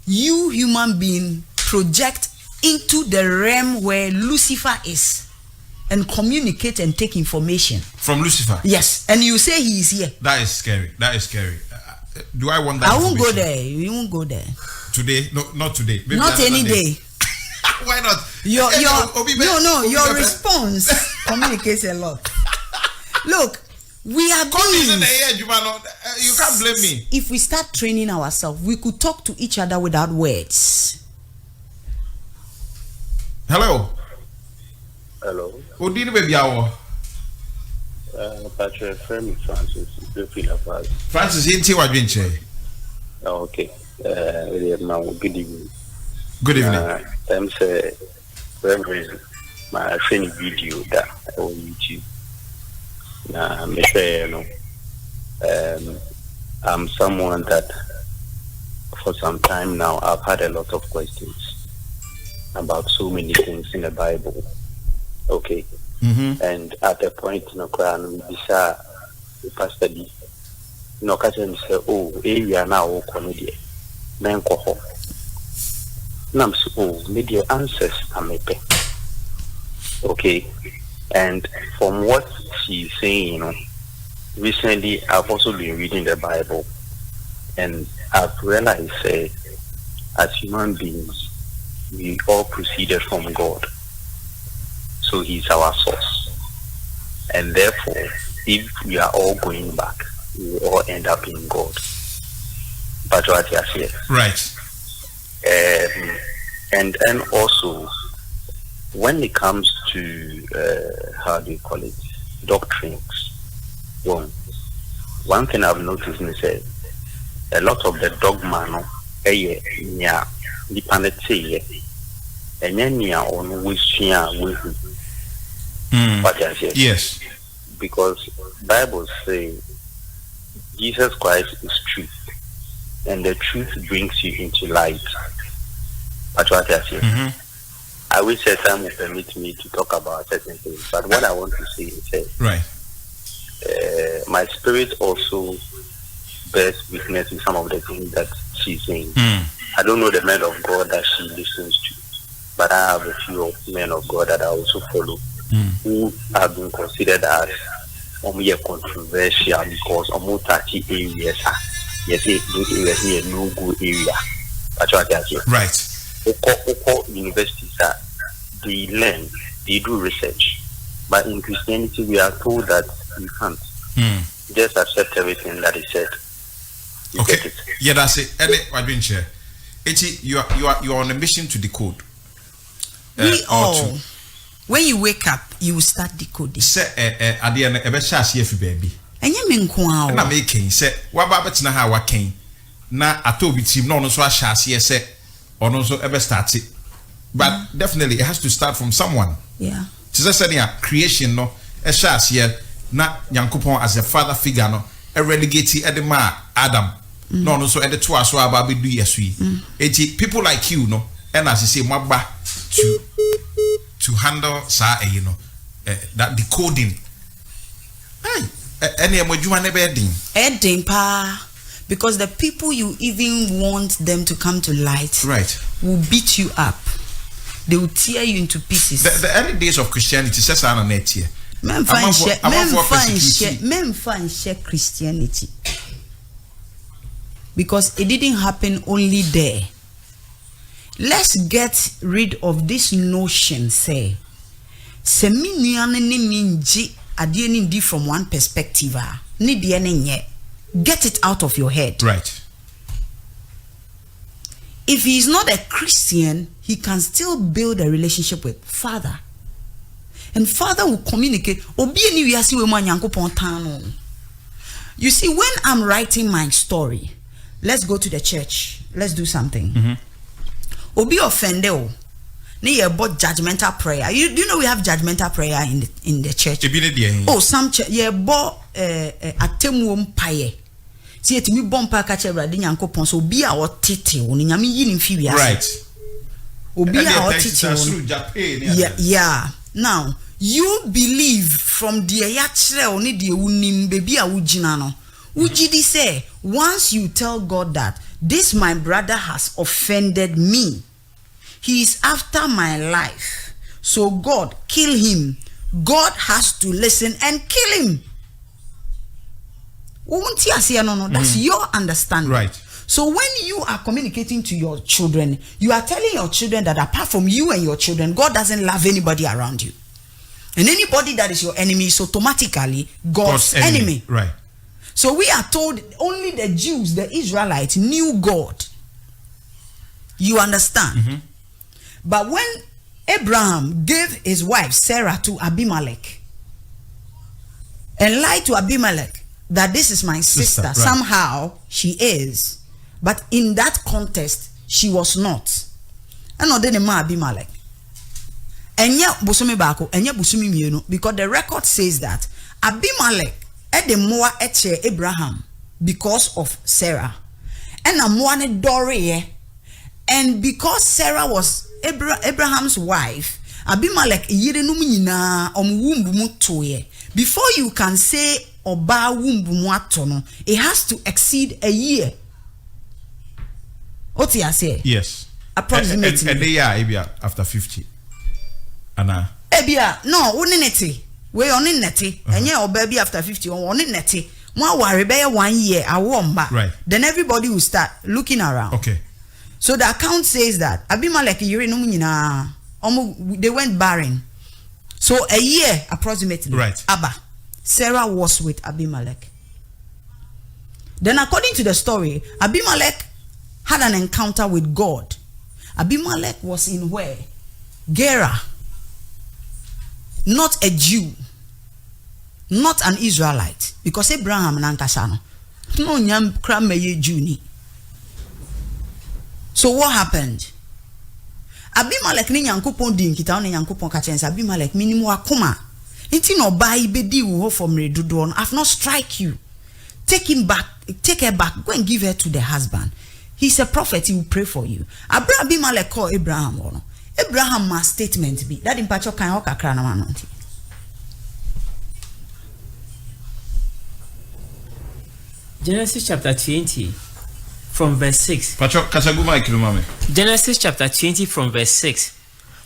you human being project into the realm where Lucifer is and communicate and take information from Lucifer. Yes, and you say he is here. That is scary. Do I want that? I won't go there. We won't go there today. No, not today. Maybe not any day. Why not? Your response communicates a lot. Look, we are beings. You can't blame me. If we start training ourselves, we could talk to each other without words. Hello. Who did baby hour? Patrick Femi Francis. Francis, you what doing? Okay. Good evening. Good evening. I'm saying, my friend video that on YouTube. Me say, I'm someone that for some time now I've had a lot of questions about so many things in the Bible. Okay. And at a point in the Quran, we decide the pastor D. No, catching say, oh, area now, comedy. Men coho. Nam so, media answers amepe. Okay. And from what she's saying, recently I've also been reading the Bible, and I've realized, as human beings, we all proceeded from God. So He's our source. And therefore, if we are all going back, we will all end up in God. But what you are saying. Right. And then also, when it comes to, how do you call it, doctrines, one thing I've noticed is that a lot of the dogma, yes, because Bible say Jesus Christ is truth, and the truth brings you into light. That's what I say. I wish that time would permit me to talk about certain things, but what I want to say is right. My spirit also bears witness to some of the things that she's saying. I don't know the men of God that she listens to, but I have a few men of God that I also follow who have been considered as controversial because almost 30 areas. Yes, those areas are no good area. That's what I say. Right. Universities they learn, they do research, but in Christianity we are told that You can't. Just accept everything that he said. You Okay. get it. Yeah, that's it. I've been share. You are on a mission to decode. We all. When you wake up, you will start decoding. Say at the end ebe chance here for baby. Enye me nko Na a. making say waba betina ha waken na atobi team no so ahase here say ono so ebe start it. But definitely it has to start from someone. Yeah. To say creation no e chance here na Nyankopon as a father figure no e relegate edema Adam. No no so e de to aso aba be do yesu yi. People like you no and as you say mwaba to handle that decoding. Hey, any emojuma never Edin pa, because the people you even want them to come to light, right, will beat you up. They will tear you into pieces. The early days of Christianity says on net here. Men find share Christianity, because it didn't happen only there. Let's get rid of this notion, say, seminian ni minji adie ni from one perspective. Get it out of your head. Right. If he is not a Christian, he can still build a relationship with Father. And Father will communicate. You see, when I'm writing my story, let's go to the church. Let's do something. Obi offended. Ni about judgmental prayer. Do you know we have judgmental prayer in the church? Oh, some church atemuom paye. See it me bompa ka che brade Nyankopon so obi a otete wo ni nyame yi ni mfi wiase. Right. Obi a otete. Yeah. Now, you believe from the ya kire oni de unim bebi a wugina no. Wugidi say once you tell God that this my brother has offended me, he is after my life, so God kill him. God has to listen and kill him. That's your understanding. Right. So when you are communicating to your children, you are telling your children that apart from you and your children, God doesn't love anybody around you. And anybody that is your enemy is automatically God's enemy. Right. So we are told only the Jews, the Israelites, knew God. You understand? But when Abraham gave his wife Sarah to Abimelech and lied to Abimelech that this is my sister, right. Somehow she is, but in that context she was not. And no then ma Abimelech. Enya busumi bako, enya busumi mienu, because the record says that Abimelech Edemoa eche Abraham because of Sarah. And Amoane Dore. And because Sarah was Abraham's wife, Abimelech yire no nyina omwumbu mu toye. Before you can say oba wumbu mu ato no, it has to exceed a year. What you say? Yes. Approximately. And they are after 50. Anna. Ebia, no, unineti. We on in neti. And yeah, or baby after 50 on in neti. More worry by 1 year, I won't back. Right. Then everybody will start looking around. Okay. So the account says that Abimelech they went barren. So a year approximately. Right. Abba. Sarah was with Abimelech. Then according to the story, Abimelech had an encounter with God. Abimelech was in where? Gerar. Not a Jew. Not an Israelite. Because Abraham nankasano. No nyam krameye Jew. So what happened? Abimelech ni Nyankopon di nkita on Nyankopon ka chense Abimelech minimu akoma. Inti no ba ibedi wo from redudo no. I've not strike you. Take him back, take her back, go and give her to the husband. He's a prophet, he will pray for you. Abimelech call Abraham no. Abraham ma statement be that in pacho kan ho kakra na ma Genesis chapter 20 from verse 6. Genesis chapter 20 from verse 6.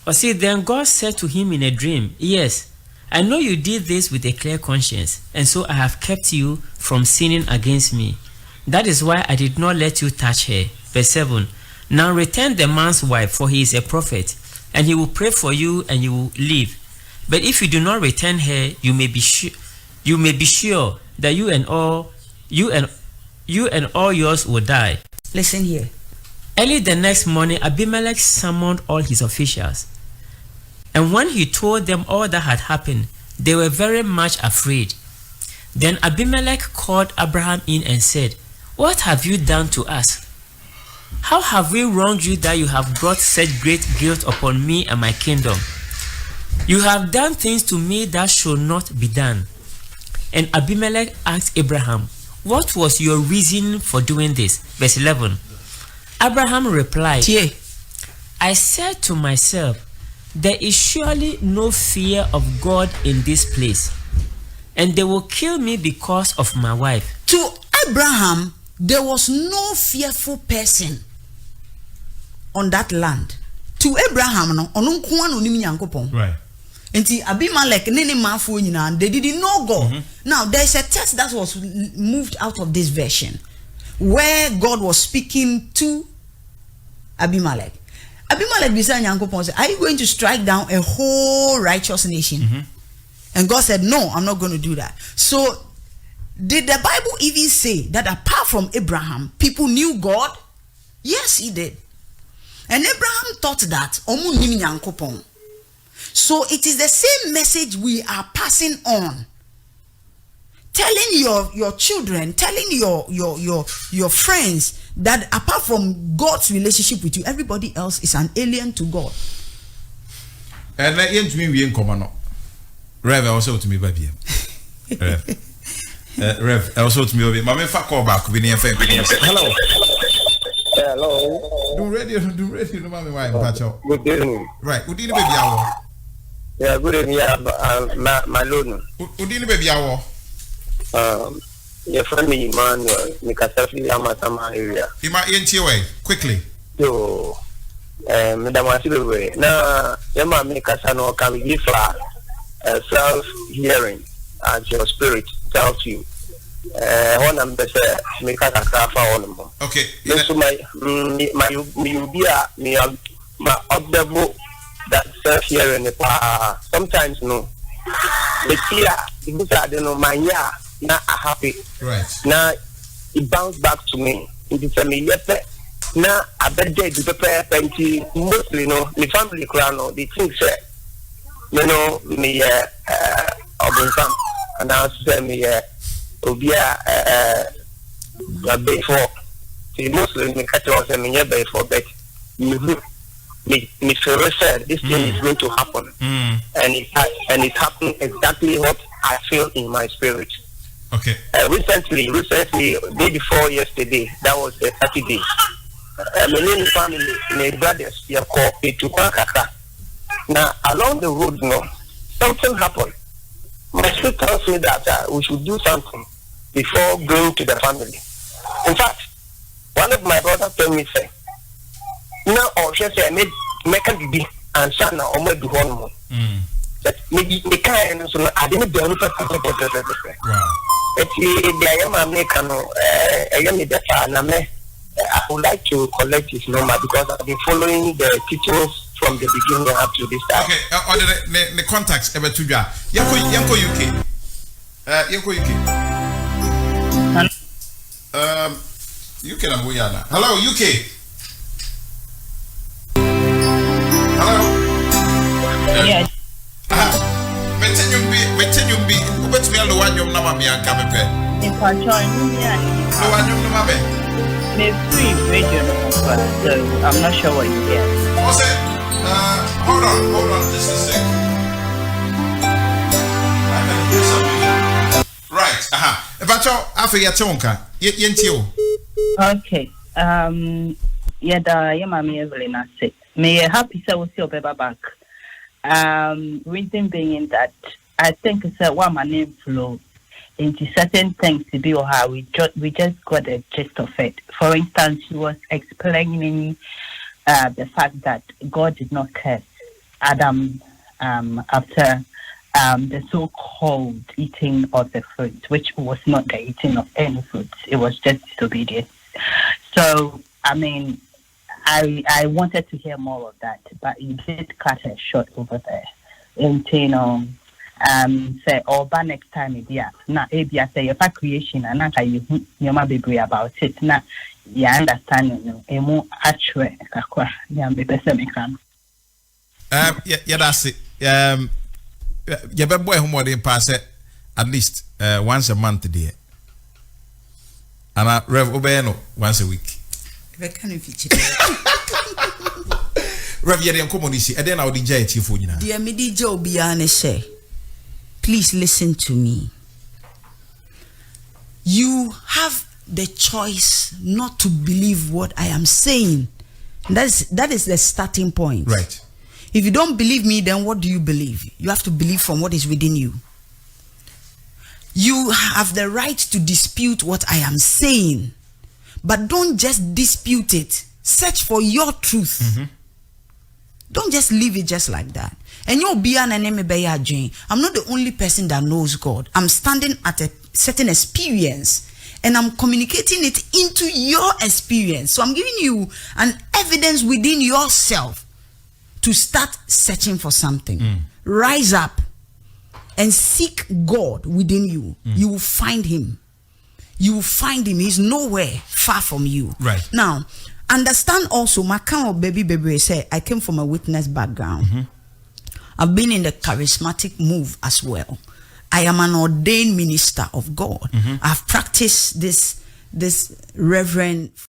But see, then God said to him in a dream, yes, I know you did this with a clear conscience, and so I have kept you from sinning against me. That is why I did not let you touch her. Verse 7. Now return the man's wife, for he is a prophet, and he will pray for you and you will live. But if you do not return her, you may you may be sure that you and all yours will die. Listen here. Early the next morning, Abimelech summoned all his officials. And when he told them all that had happened, they were very much afraid. Then Abimelech called Abraham in and said, "What have you done to us? How have we wronged you that you have brought such great guilt upon me and my kingdom? You have done things to me that should not be done." And Abimelech asked Abraham, "What was your reason for doing this?" Verse 11. Abraham replied, "I said to myself, there is surely no fear of God in this place, and they will kill me because of my wife." To Abraham, there was no fearful person on that land. To Abraham, no, right. Nti Abimelech nene mafo nyina, they didn't know God. Now there is a text that was moved out of this version where God was speaking to Abimelech. Abimelech beside Nyankopon said, "Are you going to strike down a whole righteous nation?" And God said, "No, I'm not going to do that." So did the Bible even say that apart from Abraham, people knew God? Yes, he did. And Abraham thought that omu nim Nyankopon. So it is the same message we are passing on. Telling your children, telling your friends that apart from God's relationship with you, everybody else is an alien to God. And let you to me we in common. Rev also to me baby. Rev also to me baby. Mama fa call back we near hello. Hello. Do radio no mama why patch out. Good evening. Right. Udini baby awo. Yeah, good evening. My loan. Udini baby awo. Your friend Emmanuel, Mikasafi Amatama area. Ima yenti way quickly. Yo, Madam Asibe. Now, Yama Mikasano can give self hearing as your spirit tells you. One am the Mikasa on. Okay. So my observable that self hearing. Sometimes no. The fear, because I don't know my now I happy. Right. Now it bounced back to me. It is a me now I bet they do prepare plenty mostly no the family crown the things you know me some and I say me obia before the mostly me catch us me before but me feel said this thing is going to happen and it happened exactly what I feel in my spirit. Okay. Recently, day before yesterday, that was a Saturday. My family, my brothers, they called me to Kaka. Now, along the road, no, something happened. My spirit tells me that we should do something before going to the family. In fact, one of my brothers told me, say, now, or she said, make a baby and son, or make the one. But me can't, so I didn't do anything. Wow. I would like to collect his number because I've been following the teachings from the beginning up to this time. Okay, or the contacts ever to ya. Yanko UK. Yanko UK. UK na Guyana. Hello, UK. Hello. Yes. Metenyum bi ubetumi alo wanyom na mama yanka mepe. Infacho ni Lo wanyom na mama. Me free radio no so I'm not sure what you hear. Hold on just a sec. I can hear something. Right, Evacho afi ya tonka. Yenti o. Okay. Yeah, Mami Evelyn I say. Me happy say we see your back. Reason being that I think it's one my name flow into certain things to be or how we just got a gist of it. For instance, she was explaining the fact that God did not curse Adam after the so-called eating of the fruit, which was not the eating of any fruit. It was just disobedience. So, I mean, I wanted to hear more of that, but you did cut her short over there. And, you know, say oba next time idia na ebia say your creation and na you be about it na you understand no emu atwe kakwa ya be pese me kan that's it. You be boy who more than pass at least once a month there. And Rev Obeno once a week. Rev, you didn't come on this, and then I'll DJ it for you now. Dear me, DJ Obiane say, please listen to me. You have the choice not to believe what I am saying. That is the starting point. Right. If you don't believe me, then what do you believe? You have to believe from what is within you. You have the right to dispute what I am saying, but don't just dispute it. Search for your truth. Mm-hmm. Don't just leave it just like that. And you'll be an enemy by your dream. I'm not the only person that knows God. I'm standing at a certain experience and I'm communicating it into your experience. So I'm giving you an evidence within yourself to start searching for something. Rise up and seek God within you. You will find him. You will find him. He's nowhere far from you. Right. Now, understand also, my kind of baby say, I came from a witness background. I've been in the charismatic move as well. I am an ordained minister of God. I've practiced this reverend